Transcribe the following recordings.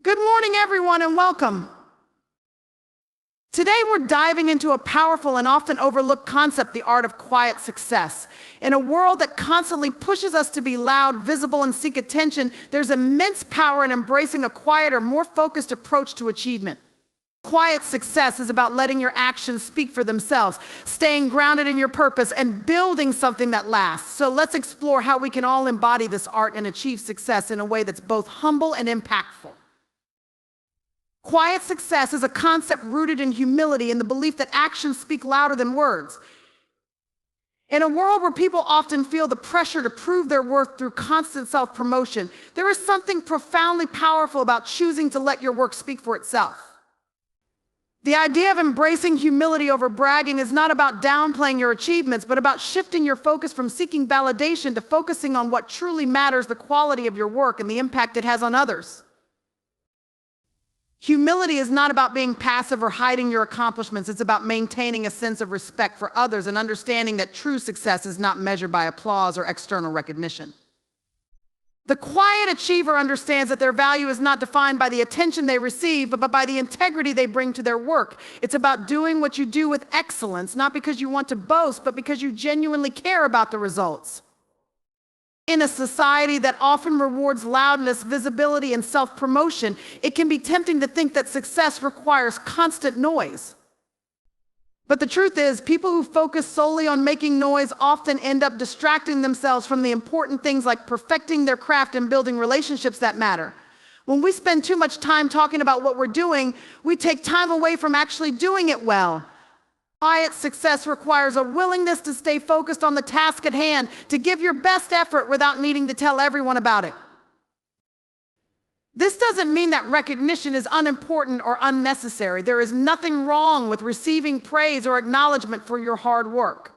Good morning, everyone, and welcome. Today, we're diving into a powerful and often overlooked concept, the art of quiet success. In a world that constantly pushes us to be loud, visible, and seek attention, there's immense power in embracing a quieter, more focused approach to achievement. Quiet success is about letting your actions speak for themselves, staying grounded in your purpose, and building something that lasts. So let's explore how we can all embody this art and achieve success in a way that's both humble and impactful. Quiet success is a concept rooted in humility and the belief that actions speak louder than words. In a world where people often feel the pressure to prove their worth through constant self-promotion, there is something profoundly powerful about choosing to let your work speak for itself. The idea of embracing humility over bragging is not about downplaying your achievements, but about shifting your focus from seeking validation to focusing on what truly matters, the quality of your work and the impact it has on others. Humility is not about being passive or hiding your accomplishments. It's about maintaining a sense of respect for others and understanding that true success is not measured by applause or external recognition. The quiet achiever understands that their value is not defined by the attention they receive, but by the integrity they bring to their work. It's about doing what you do with excellence, not because you want to boast, but because you genuinely care about the results. In a society that often rewards loudness, visibility, and self-promotion, it can be tempting to think that success requires constant noise. But the truth is, people who focus solely on making noise often end up distracting themselves from the important things like perfecting their craft and building relationships that matter. When we spend too much time talking about what we're doing, we take time away from actually doing it well. Quiet success requires a willingness to stay focused on the task at hand, to give your best effort without needing to tell everyone about it. This doesn't mean that recognition is unimportant or unnecessary. There is nothing wrong with receiving praise or acknowledgement for your hard work.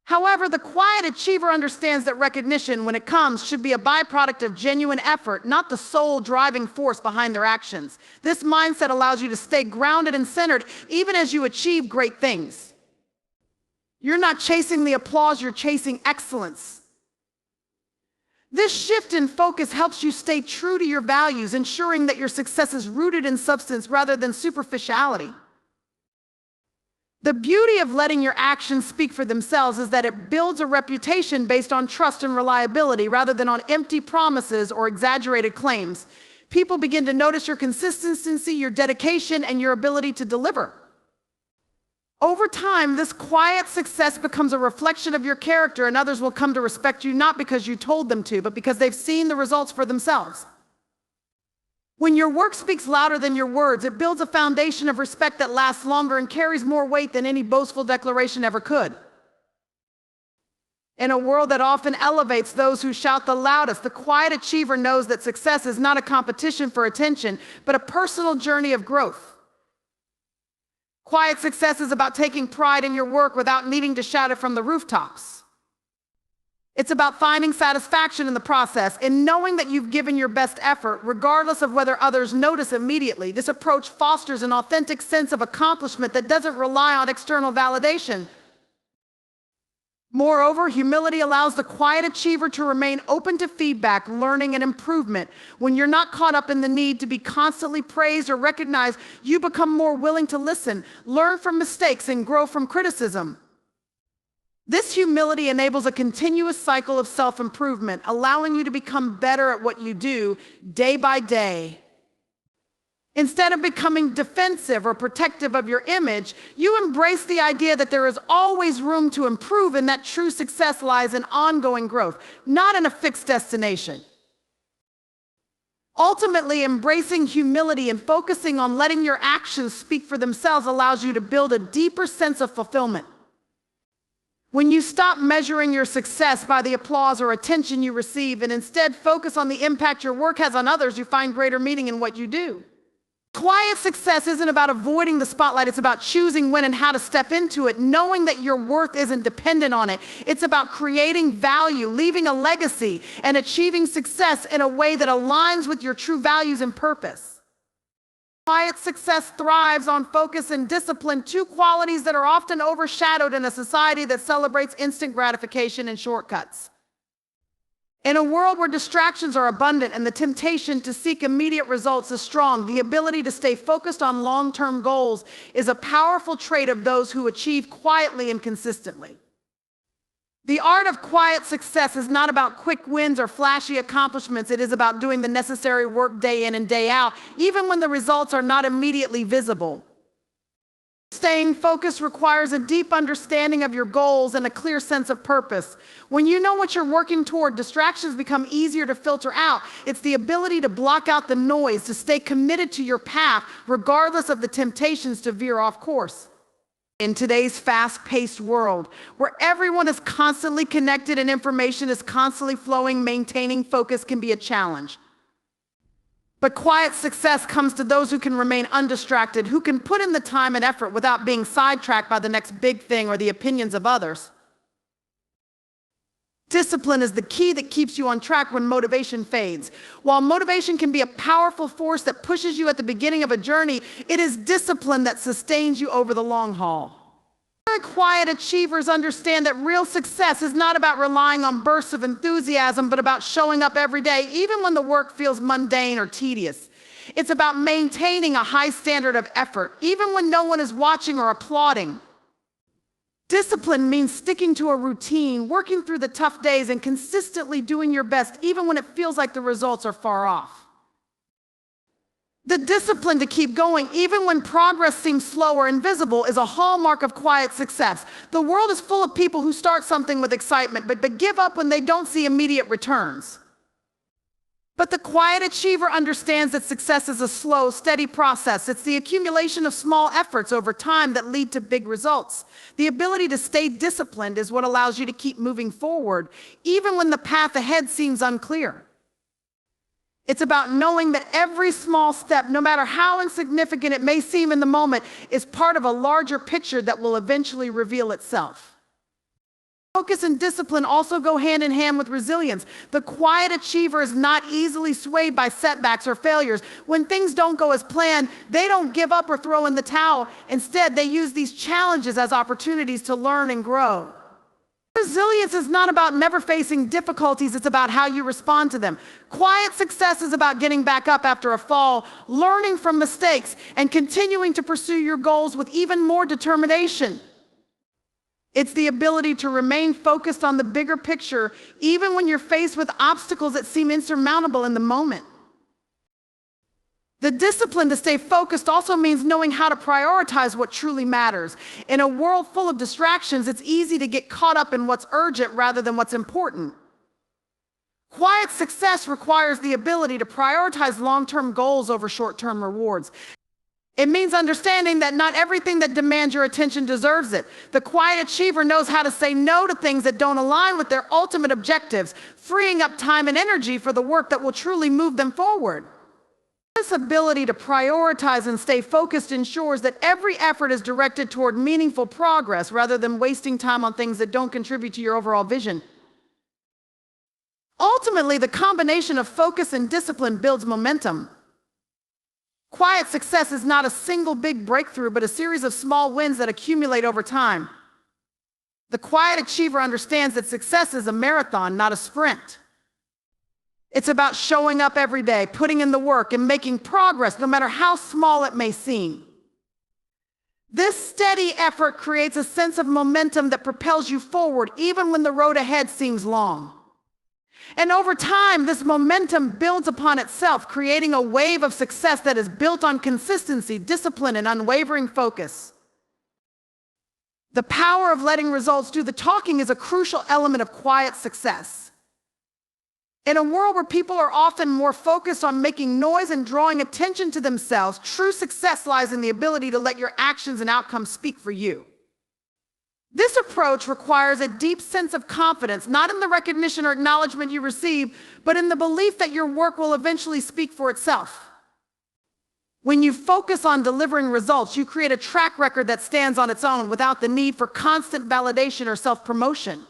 However, the quiet achiever understands that recognition, when it comes, should be a byproduct of genuine effort, not the sole driving force behind their actions. This mindset allows you to stay grounded and centered even as you achieve great things. You're not chasing the applause, you're chasing excellence. This shift in focus helps you stay true to your values, ensuring that your success is rooted in substance rather than superficiality. The beauty of letting your actions speak for themselves is that it builds a reputation based on trust and reliability rather than on empty promises or exaggerated claims. People begin to notice your consistency, your dedication, and your ability to deliver. Over time, this quiet success becomes a reflection of your character, and others will come to respect you not because you told them to, but because they've seen the results for themselves. When your work speaks louder than your words, it builds a foundation of respect that lasts longer and carries more weight than any boastful declaration ever could. In a world that often elevates those who shout the loudest, the quiet achiever knows that success is not a competition for attention, but a personal journey of growth. Quiet success is about taking pride in your work without needing to shout it from the rooftops. It's about finding satisfaction in the process, in knowing that you've given your best effort, regardless of whether others notice immediately. This approach fosters an authentic sense of accomplishment that doesn't rely on external validation. Moreover, humility allows the quiet achiever to remain open to feedback, learning, and improvement. When you're not caught up in the need to be constantly praised or recognized, you become more willing to listen, learn from mistakes, and grow from criticism. This humility enables a continuous cycle of self-improvement, allowing you to become better at what you do day by day. Instead of becoming defensive or protective of your image, you embrace the idea that there is always room to improve and that true success lies in ongoing growth, not in a fixed destination. Ultimately, embracing humility and focusing on letting your actions speak for themselves allows you to build a deeper sense of fulfillment. When you stop measuring your success by the applause or attention you receive and instead focus on the impact your work has on others, you find greater meaning in what you do. Quiet success isn't about avoiding the spotlight, it's about choosing when and how to step into it, knowing that your worth isn't dependent on it. It's about creating value, leaving a legacy, and achieving success in a way that aligns with your true values and purpose. Quiet success thrives on focus and discipline, two qualities that are often overshadowed in a society that celebrates instant gratification and shortcuts. In a world where distractions are abundant and the temptation to seek immediate results is strong, the ability to stay focused on long-term goals is a powerful trait of those who achieve quietly and consistently. The art of quiet success is not about quick wins or flashy accomplishments. It is about doing the necessary work day in and day out, even when the results are not immediately visible. Staying focused requires a deep understanding of your goals and a clear sense of purpose. When you know what you're working toward, distractions become easier to filter out. It's the ability to block out the noise, to stay committed to your path, regardless of the temptations to veer off course. In today's fast-paced world, where everyone is constantly connected and information is constantly flowing, maintaining focus can be a challenge. But quiet success comes to those who can remain undistracted, who can put in the time and effort without being sidetracked by the next big thing or the opinions of others. Discipline is the key that keeps you on track when motivation fades. While motivation can be a powerful force that pushes you at the beginning of a journey, it is discipline that sustains you over the long haul. Quiet achievers understand that real success is not about relying on bursts of enthusiasm, but about showing up every day, even when the work feels mundane or tedious. It's about maintaining a high standard of effort, even when no one is watching or applauding. Discipline means sticking to a routine, working through the tough days, and consistently doing your best, even when it feels like the results are far off. The discipline to keep going, even when progress seems slow or invisible, is a hallmark of quiet success. The world is full of people who start something with excitement, but give up when they don't see immediate returns. But the quiet achiever understands that success is a slow, steady process. It's the accumulation of small efforts over time that lead to big results. The ability to stay disciplined is what allows you to keep moving forward, even when the path ahead seems unclear. It's about knowing that every small step, no matter how insignificant it may seem in the moment, is part of a larger picture that will eventually reveal itself. Focus and discipline also go hand in hand with resilience. The quiet achiever is not easily swayed by setbacks or failures. When things don't go as planned, they don't give up or throw in the towel. Instead, they use these challenges as opportunities to learn and grow. Resilience is not about never facing difficulties, it's about how you respond to them. Quiet success is about getting back up after a fall, learning from mistakes, and continuing to pursue your goals with even more determination. It's the ability to remain focused on the bigger picture, even when you're faced with obstacles that seem insurmountable in the moment. The discipline to stay focused also means knowing how to prioritize what truly matters. In a world full of distractions, it's easy to get caught up in what's urgent rather than what's important. Quiet success requires the ability to prioritize long-term goals over short-term rewards. It means understanding that not everything that demands your attention deserves it. The quiet achiever knows how to say no to things that don't align with their ultimate objectives, freeing up time and energy for the work that will truly move them forward. This ability to prioritize and stay focused ensures that every effort is directed toward meaningful progress rather than wasting time on things that don't contribute to your overall vision. Ultimately, the combination of focus and discipline builds momentum. Quiet success is not a single big breakthrough, but a series of small wins that accumulate over time. The quiet achiever understands that success is a marathon, not a sprint. It's about showing up every day, putting in the work, and making progress, no matter how small it may seem. This steady effort creates a sense of momentum that propels you forward, even when the road ahead seems long. And over time, this momentum builds upon itself, creating a wave of success that is built on consistency, discipline, and unwavering focus. The power of letting results do the talking is a crucial element of quiet success. In a world where people are often more focused on making noise and drawing attention to themselves, true success lies in the ability to let your actions and outcomes speak for you. This approach requires a deep sense of confidence, not in the recognition or acknowledgement you receive, but in the belief that your work will eventually speak for itself. When you focus on delivering results, you create a track record that stands on its own without the need for constant validation or self-promotion.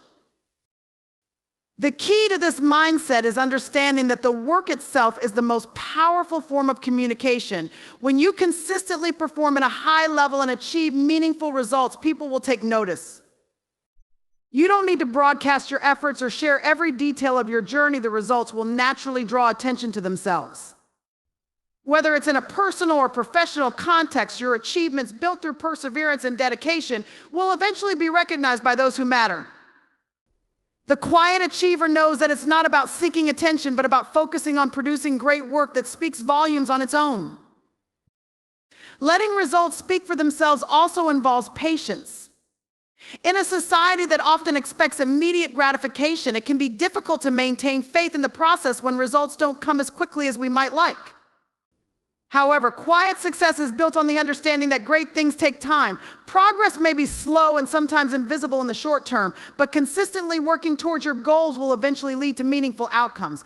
The key to this mindset is understanding that the work itself is the most powerful form of communication. When you consistently perform at a high level and achieve meaningful results, people will take notice. You don't need to broadcast your efforts or share every detail of your journey. The results will naturally draw attention to themselves. Whether it's in a personal or professional context, your achievements built through perseverance and dedication will eventually be recognized by those who matter. The quiet achiever knows that it's not about seeking attention, but about focusing on producing great work that speaks volumes on its own. Letting results speak for themselves also involves patience. In a society that often expects immediate gratification, it can be difficult to maintain faith in the process when results don't come as quickly as we might like. However, quiet success is built on the understanding that great things take time. Progress may be slow and sometimes invisible in the short term, but consistently working towards your goals will eventually lead to meaningful outcomes.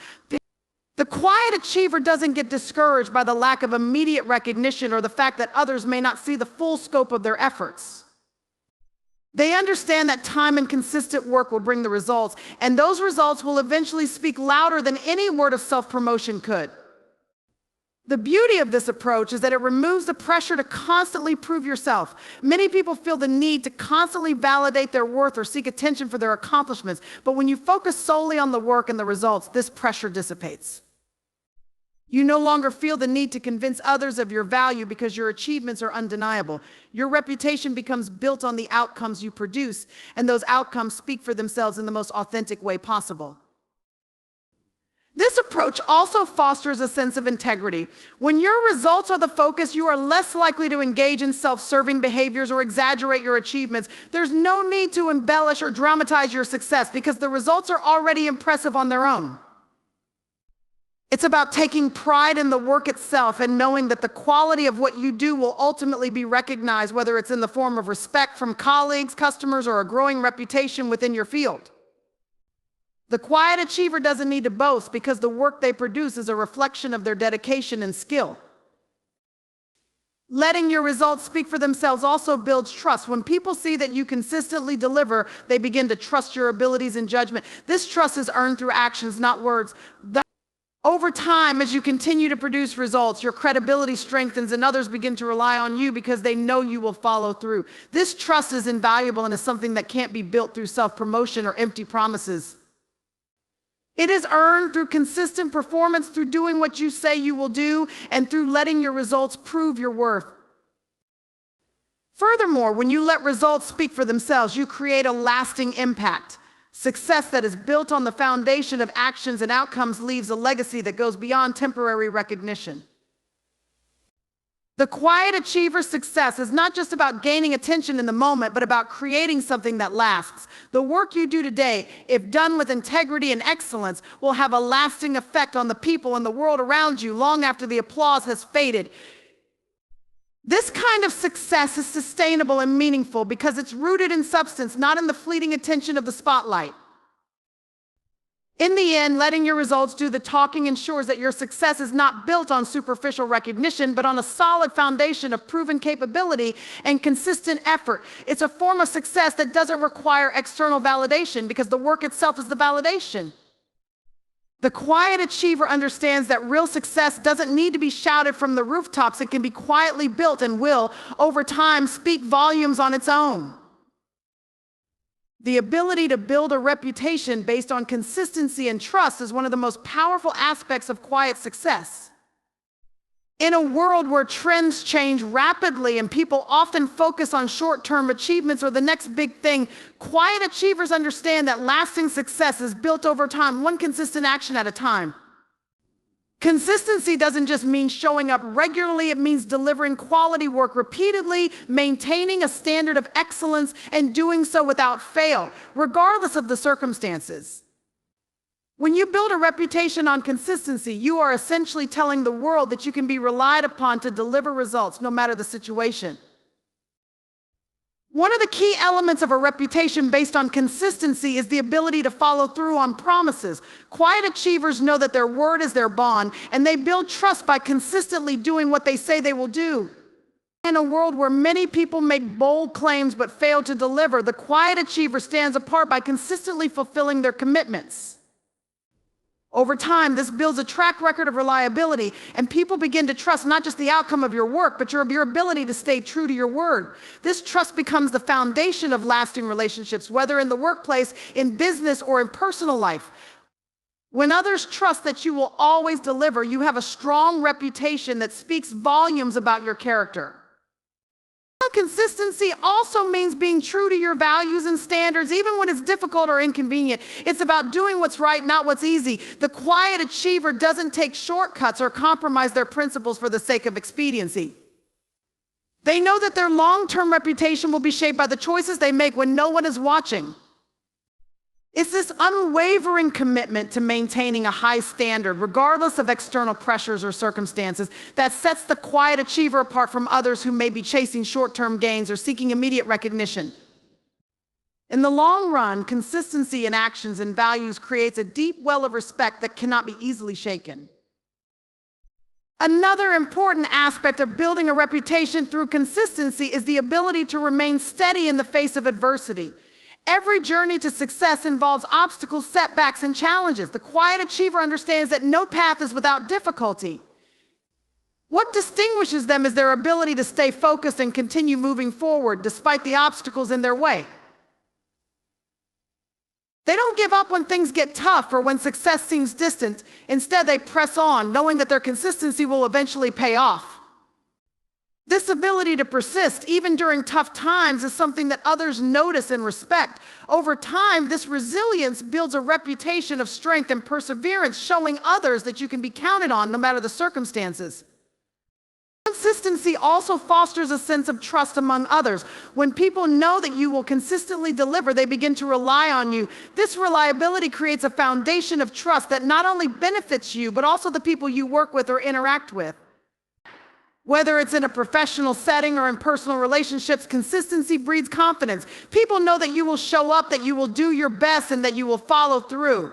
The quiet achiever doesn't get discouraged by the lack of immediate recognition or the fact that others may not see the full scope of their efforts. They understand that time and consistent work will bring the results, and those results will eventually speak louder than any word of self-promotion could. The beauty of this approach is that it removes the pressure to constantly prove yourself. Many people feel the need to constantly validate their worth or seek attention for their accomplishments, but when you focus solely on the work and the results, this pressure dissipates. You no longer feel the need to convince others of your value because your achievements are undeniable. Your reputation becomes built on the outcomes you produce, and those outcomes speak for themselves in the most authentic way possible. This approach also fosters a sense of integrity. When your results are the focus, you are less likely to engage in self-serving behaviors or exaggerate your achievements. There's no need to embellish or dramatize your success because the results are already impressive on their own. It's about taking pride in the work itself and knowing that the quality of what you do will ultimately be recognized, whether it's in the form of respect from colleagues, customers, or a growing reputation within your field. The quiet achiever doesn't need to boast because the work they produce is a reflection of their dedication and skill. Letting your results speak for themselves also builds trust. When people see that you consistently deliver, they begin to trust your abilities and judgment. This trust is earned through actions, not words. Over time, as you continue to produce results, your credibility strengthens and others begin to rely on you because they know you will follow through. This trust is invaluable and is something that can't be built through self-promotion or empty promises. It is earned through consistent performance, through doing what you say you will do, and through letting your results prove your worth. Furthermore, when you let results speak for themselves, you create a lasting impact. Success that is built on the foundation of actions and outcomes leaves a legacy that goes beyond temporary recognition. The quiet achiever's success is not just about gaining attention in the moment, but about creating something that lasts. The work you do today, if done with integrity and excellence, will have a lasting effect on the people and the world around you long after the applause has faded. This kind of success is sustainable and meaningful because it's rooted in substance, not in the fleeting attention of the spotlight. In the end, letting your results do the talking ensures that your success is not built on superficial recognition, but on a solid foundation of proven capability and consistent effort. It's a form of success that doesn't require external validation because the work itself is the validation. The quiet achiever understands that real success doesn't need to be shouted from the rooftops. It can be quietly built and will, over time, speak volumes on its own. The ability to build a reputation based on consistency and trust is one of the most powerful aspects of quiet success. In a world where trends change rapidly and people often focus on short-term achievements or the next big thing, quiet achievers understand that lasting success is built over time, one consistent action at a time. Consistency doesn't just mean showing up regularly, it means delivering quality work repeatedly, maintaining a standard of excellence, and doing so without fail, regardless of the circumstances. When you build a reputation on consistency, you are essentially telling the world that you can be relied upon to deliver results no matter the situation. One of the key elements of a reputation based on consistency is the ability to follow through on promises. Quiet achievers know that their word is their bond, and they build trust by consistently doing what they say they will do. In a world where many people make bold claims but fail to deliver, the quiet achiever stands apart by consistently fulfilling their commitments. Over time, this builds a track record of reliability, and people begin to trust not just the outcome of your work, but your ability to stay true to your word. This trust becomes the foundation of lasting relationships, whether in the workplace, in business, or in personal life. When others trust that you will always deliver, you have a strong reputation that speaks volumes about your character. Consistency also means being true to your values and standards, even when it's difficult or inconvenient. It's about doing what's right, not what's easy. The quiet achiever doesn't take shortcuts or compromise their principles for the sake of expediency. They know that their long-term reputation will be shaped by the choices they make when no one is watching. It's this unwavering commitment to maintaining a high standard, regardless of external pressures or circumstances, that sets the quiet achiever apart from others who may be chasing short-term gains or seeking immediate recognition. In the long run, consistency in actions and values creates a deep well of respect that cannot be easily shaken. Another important aspect of building a reputation through consistency is the ability to remain steady in the face of adversity. Every journey to success involves obstacles, setbacks, and challenges. The quiet achiever understands that no path is without difficulty. What distinguishes them is their ability to stay focused and continue moving forward despite the obstacles in their way. They don't give up when things get tough or when success seems distant. Instead, they press on, knowing that their consistency will eventually pay off. This ability to persist, even during tough times, is something that others notice and respect. Over time, this resilience builds a reputation of strength and perseverance, showing others that you can be counted on no matter the circumstances. Consistency also fosters a sense of trust among others. When people know that you will consistently deliver, they begin to rely on you. This reliability creates a foundation of trust that not only benefits you, but also the people you work with or interact with. Whether it's in a professional setting or in personal relationships, consistency breeds confidence. People know that you will show up, that you will do your best, and that you will follow through.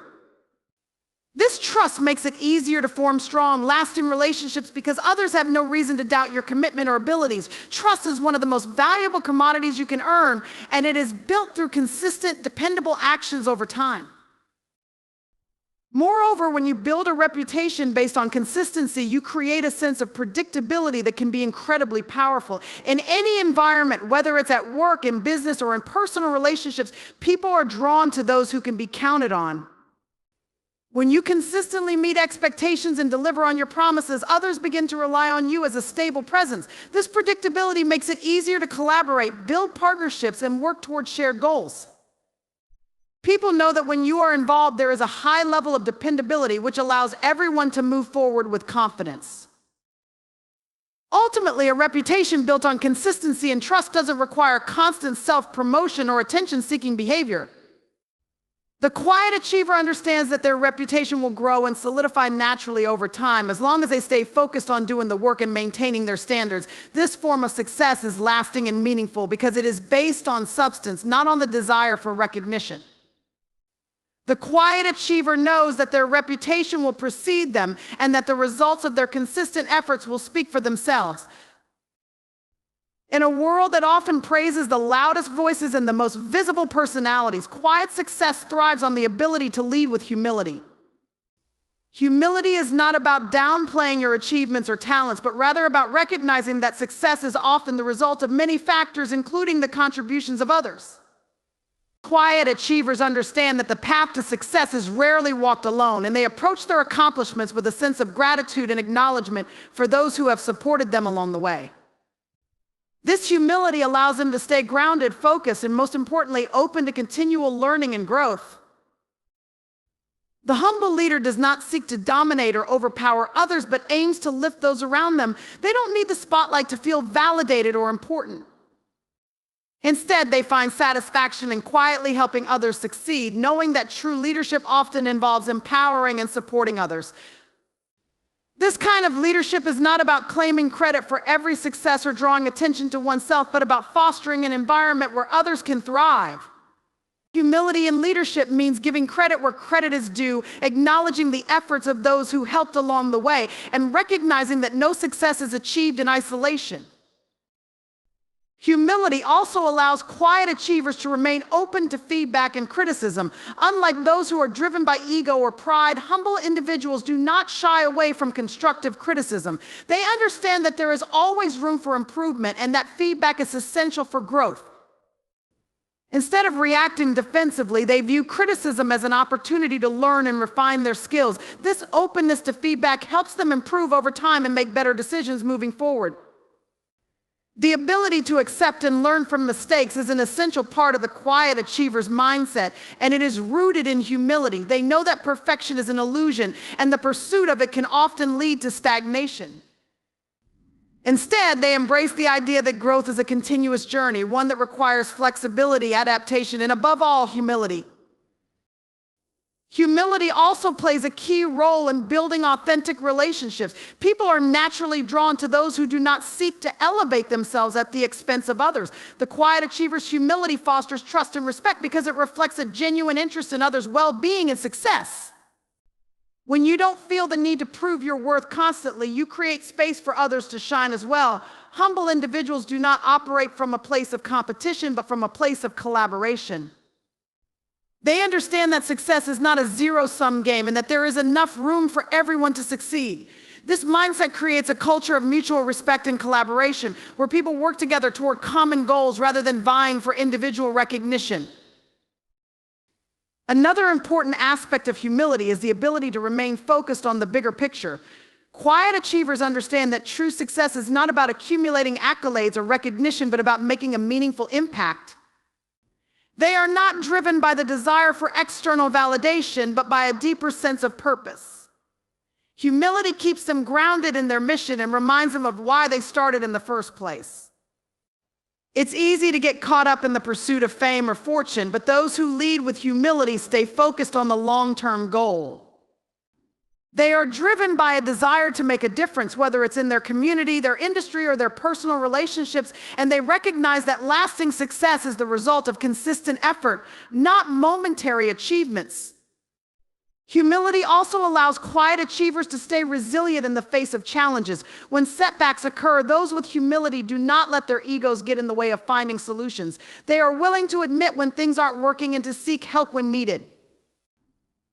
This trust makes it easier to form strong, lasting relationships because others have no reason to doubt your commitment or abilities. Trust is one of the most valuable commodities you can earn, and it is built through consistent, dependable actions over time. Moreover, when you build a reputation based on consistency, you create a sense of predictability that can be incredibly powerful. In any environment, whether it's at work, in business, or in personal relationships, people are drawn to those who can be counted on. When you consistently meet expectations and deliver on your promises, others begin to rely on you as a stable presence. This predictability makes it easier to collaborate, build partnerships, and work towards shared goals. People know that when you are involved, there is a high level of dependability, which allows everyone to move forward with confidence. Ultimately, a reputation built on consistency and trust doesn't require constant self-promotion or attention-seeking behavior. The quiet achiever understands that their reputation will grow and solidify naturally over time, as long as they stay focused on doing the work and maintaining their standards. This form of success is lasting and meaningful because it is based on substance, not on the desire for recognition. The quiet achiever knows that their reputation will precede them and that the results of their consistent efforts will speak for themselves. In a world that often praises the loudest voices and the most visible personalities, quiet success thrives on the ability to lead with humility. Humility is not about downplaying your achievements or talents, but rather about recognizing that success is often the result of many factors, including the contributions of others. Quiet achievers understand that the path to success is rarely walked alone, and they approach their accomplishments with a sense of gratitude and acknowledgement for those who have supported them along the way. This humility allows them to stay grounded, focused, and most importantly, open to continual learning and growth. The humble leader does not seek to dominate or overpower others, but aims to lift those around them. They don't need the spotlight to feel validated or important. Instead, they find satisfaction in quietly helping others succeed, knowing that true leadership often involves empowering and supporting others. This kind of leadership is not about claiming credit for every success or drawing attention to oneself, but about fostering an environment where others can thrive. Humility in leadership means giving credit where credit is due, acknowledging the efforts of those who helped along the way, and recognizing that no success is achieved in isolation. Humility also allows quiet achievers to remain open to feedback and criticism. Unlike those who are driven by ego or pride, humble individuals do not shy away from constructive criticism. They understand that there is always room for improvement and that feedback is essential for growth. Instead of reacting defensively, they view criticism as an opportunity to learn and refine their skills. This openness to feedback helps them improve over time and make better decisions moving forward. The ability to accept and learn from mistakes is an essential part of the quiet achiever's mindset, and it is rooted in humility. They know that perfection is an illusion, and the pursuit of it can often lead to stagnation. Instead, they embrace the idea that growth is a continuous journey, one that requires flexibility, adaptation, and above all, humility. Humility also plays a key role in building authentic relationships. People are naturally drawn to those who do not seek to elevate themselves at the expense of others. The quiet achiever's humility fosters trust and respect because it reflects a genuine interest in others' well-being and success. When you don't feel the need to prove your worth constantly, you create space for others to shine as well. Humble individuals do not operate from a place of competition, but from a place of collaboration. They understand that success is not a zero-sum game and that there is enough room for everyone to succeed. This mindset creates a culture of mutual respect and collaboration, where people work together toward common goals rather than vying for individual recognition. Another important aspect of humility is the ability to remain focused on the bigger picture. Quiet achievers understand that true success is not about accumulating accolades or recognition, but about making a meaningful impact. They are not driven by the desire for external validation, but by a deeper sense of purpose. Humility keeps them grounded in their mission and reminds them of why they started in the first place. It's easy to get caught up in the pursuit of fame or fortune, but those who lead with humility stay focused on the long-term goal. They are driven by a desire to make a difference, whether it's in their community, their industry, or their personal relationships, and they recognize that lasting success is the result of consistent effort, not momentary achievements. Humility also allows quiet achievers to stay resilient in the face of challenges. When setbacks occur, those with humility do not let their egos get in the way of finding solutions. They are willing to admit when things aren't working and to seek help when needed.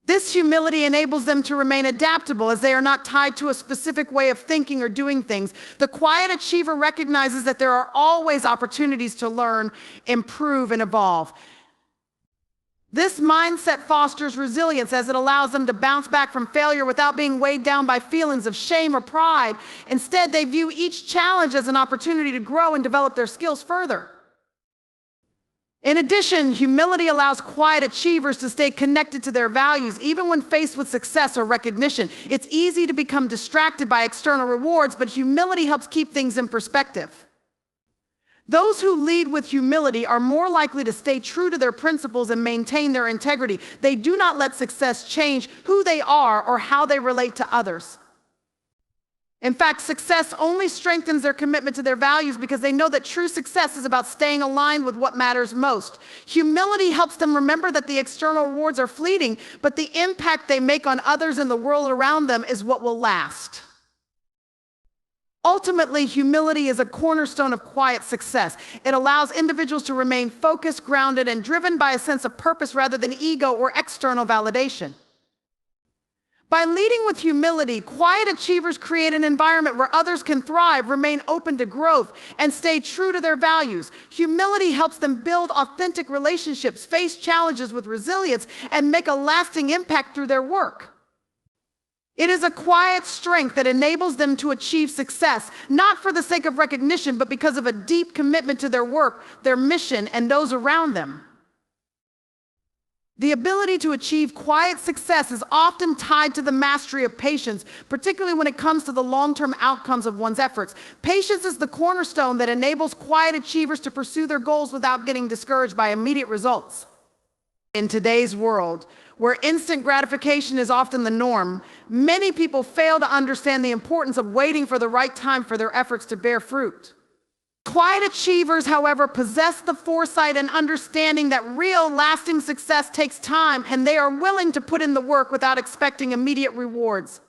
This humility enables them to remain adaptable, as they are not tied to a specific way of thinking or doing things. The quiet achiever recognizes that there are always opportunities to learn, improve, and evolve. This mindset fosters resilience, as it allows them to bounce back from failure without being weighed down by feelings of shame or pride. Instead, they view each challenge as an opportunity to grow and develop their skills further. In addition, humility allows quiet achievers to stay connected to their values, even when faced with success or recognition. It's easy to become distracted by external rewards, but humility helps keep things in perspective. Those who lead with humility are more likely to stay true to their principles and maintain their integrity. They do not let success change who they are or how they relate to others. In fact, success only strengthens their commitment to their values, because they know that true success is about staying aligned with what matters most. Humility helps them remember that the external rewards are fleeting, but the impact they make on others and the world around them is what will last. Ultimately, humility is a cornerstone of quiet success. It allows individuals to remain focused, grounded, and driven by a sense of purpose rather than ego or external validation. By leading with humility, quiet achievers create an environment where others can thrive, remain open to growth, and stay true to their values. Humility helps them build authentic relationships, face challenges with resilience, and make a lasting impact through their work. It is a quiet strength that enables them to achieve success, not for the sake of recognition, but because of a deep commitment to their work, their mission, and those around them. The ability to achieve quiet success is often tied to the mastery of patience, particularly when it comes to the long-term outcomes of one's efforts. Patience is the cornerstone that enables quiet achievers to pursue their goals without getting discouraged by immediate results. In today's world, where instant gratification is often the norm, many people fail to understand the importance of waiting for the right time for their efforts to bear fruit. Quiet achievers, however, possess the foresight and understanding that real, lasting success takes time, and they are willing to put in the work without expecting immediate rewards.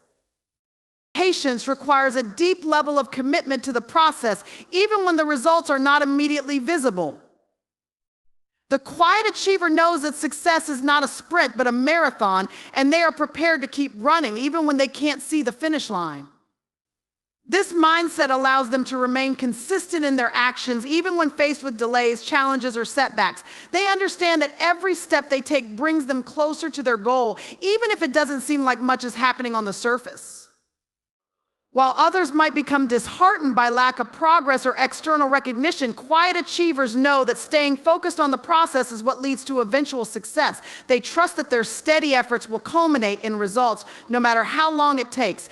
Patience requires a deep level of commitment to the process, even when the results are not immediately visible. The quiet achiever knows that success is not a sprint, but a marathon, and they are prepared to keep running, even when they can't see the finish line. This mindset allows them to remain consistent in their actions, even when faced with delays, challenges, or setbacks. They understand that every step they take brings them closer to their goal, even if it doesn't seem like much is happening on the surface. While others might become disheartened by lack of progress or external recognition, quiet achievers know that staying focused on the process is what leads to eventual success. They trust that their steady efforts will culminate in results, no matter how long it takes.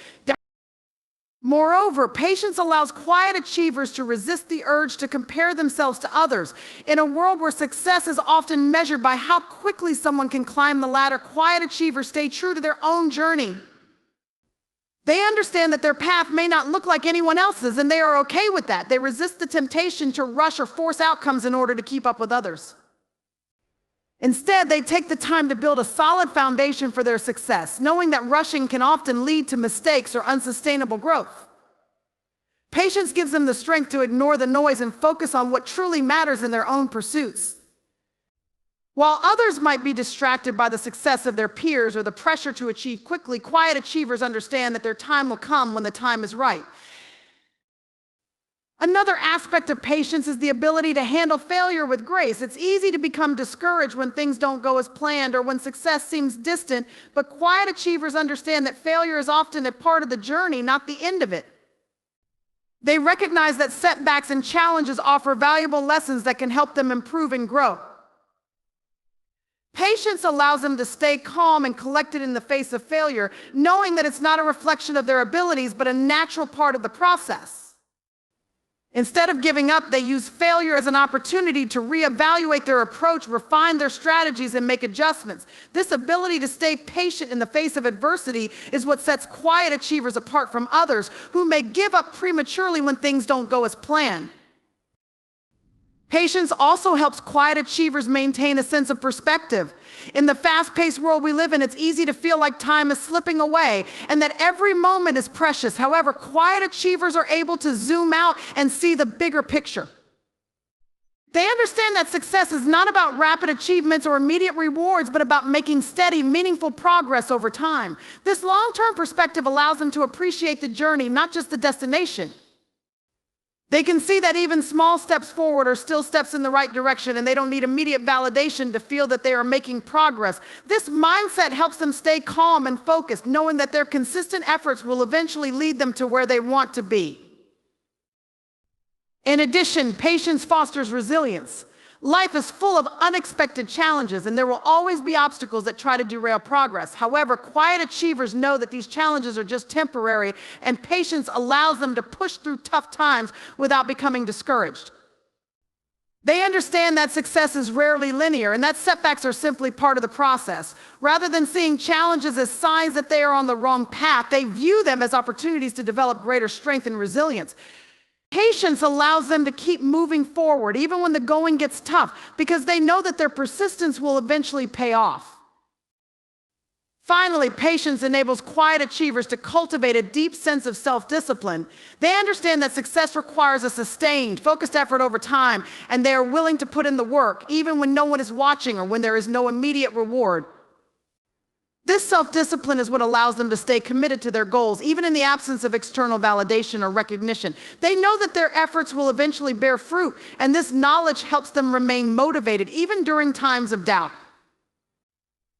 Moreover, patience allows quiet achievers to resist the urge to compare themselves to others. In a world where success is often measured by how quickly someone can climb the ladder, quiet achievers stay true to their own journey. They understand that their path may not look like anyone else's, and they are okay with that. They resist the temptation to rush or force outcomes in order to keep up with others. Instead, they take the time to build a solid foundation for their success, knowing that rushing can often lead to mistakes or unsustainable growth. Patience gives them the strength to ignore the noise and focus on what truly matters in their own pursuits. While others might be distracted by the success of their peers or the pressure to achieve quickly, quiet achievers understand that their time will come when the time is right. Another aspect of patience is the ability to handle failure with grace. It's easy to become discouraged when things don't go as planned or when success seems distant, but quiet achievers understand that failure is often a part of the journey, not the end of it. They recognize that setbacks and challenges offer valuable lessons that can help them improve and grow. Patience allows them to stay calm and collected in the face of failure, knowing that it's not a reflection of their abilities, but a natural part of the process. Instead of giving up, they use failure as an opportunity to reevaluate their approach, refine their strategies, and make adjustments. This ability to stay patient in the face of adversity is what sets quiet achievers apart from others who may give up prematurely when things don't go as planned. Patience also helps quiet achievers maintain a sense of perspective. In the fast-paced world we live in, it's easy to feel like time is slipping away and that every moment is precious. However, quiet achievers are able to zoom out and see the bigger picture. They understand that success is not about rapid achievements or immediate rewards, but about making steady, meaningful progress over time. This long-term perspective allows them to appreciate the journey, not just the destination. They can see that even small steps forward are still steps in the right direction, and they don't need immediate validation to feel that they are making progress. This mindset helps them stay calm and focused, knowing that their consistent efforts will eventually lead them to where they want to be. In addition, patience fosters resilience. Life is full of unexpected challenges, and there will always be obstacles that try to derail progress. However, quiet achievers know that these challenges are just temporary, and patience allows them to push through tough times without becoming discouraged. They understand that success is rarely linear, and that setbacks are simply part of the process. Rather than seeing challenges as signs that they are on the wrong path, they view them as opportunities to develop greater strength and resilience. Patience allows them to keep moving forward, even when the going gets tough, because they know that their persistence will eventually pay off. Finally, patience enables quiet achievers to cultivate a deep sense of self-discipline. They understand that success requires a sustained, focused effort over time, and they are willing to put in the work, even when no one is watching or when there is no immediate reward. This self-discipline is what allows them to stay committed to their goals, even in the absence of external validation or recognition. They know that their efforts will eventually bear fruit, and this knowledge helps them remain motivated, even during times of doubt.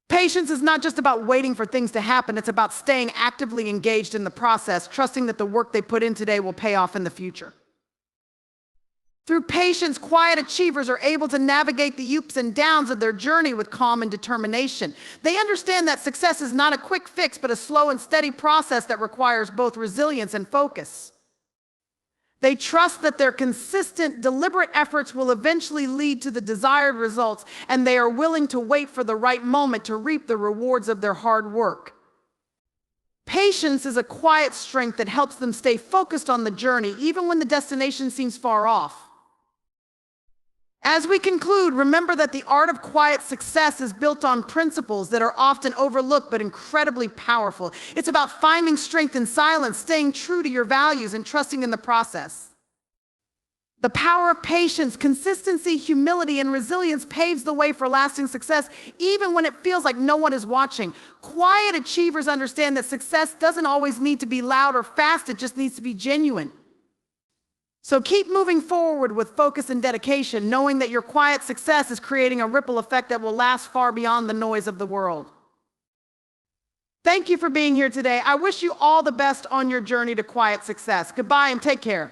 Patience is not just about waiting for things to happen, it's about staying actively engaged in the process, trusting that the work they put in today will pay off in the future. Through patience, quiet achievers are able to navigate the ups and downs of their journey with calm and determination. They understand that success is not a quick fix, but a slow and steady process that requires both resilience and focus. They trust that their consistent, deliberate efforts will eventually lead to the desired results, and they are willing to wait for the right moment to reap the rewards of their hard work. Patience is a quiet strength that helps them stay focused on the journey, even when the destination seems far off. As we conclude, remember that the art of quiet success is built on principles that are often overlooked but incredibly powerful. It's about finding strength in silence, staying true to your values, and trusting in the process. The power of patience, consistency, humility, and resilience paves the way for lasting success, even when it feels like no one is watching. Quiet achievers understand that success doesn't always need to be loud or fast, it just needs to be genuine. So keep moving forward with focus and dedication, knowing that your quiet success is creating a ripple effect that will last far beyond the noise of the world. Thank you for being here today. I wish you all the best on your journey to quiet success. Goodbye and take care.